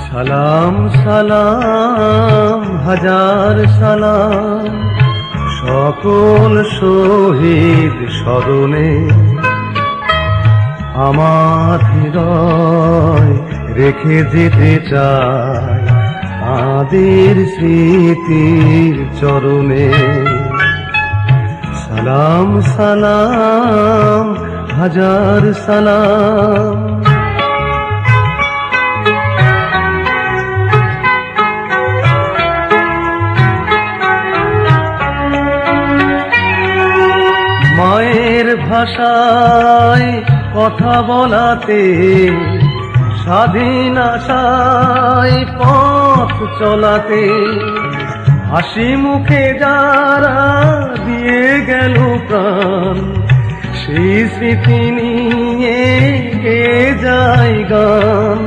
সালাম সালাম হাজার সালাম সকল শহীদ স্মরণে, আমার হৃদয় রেখে যেতে চাই তাদের স্মৃতির চরণে। সালাম সালাম হাজার সালাম। মায়ের ভাষায় কথা বলাতে, স্বাধীন আশায় পথ চলাতে, হাসি মুখে যারা দিয়ে গেল প্রাণ, সেই স্মৃতি নিয়ে গেয়ে যায় গান।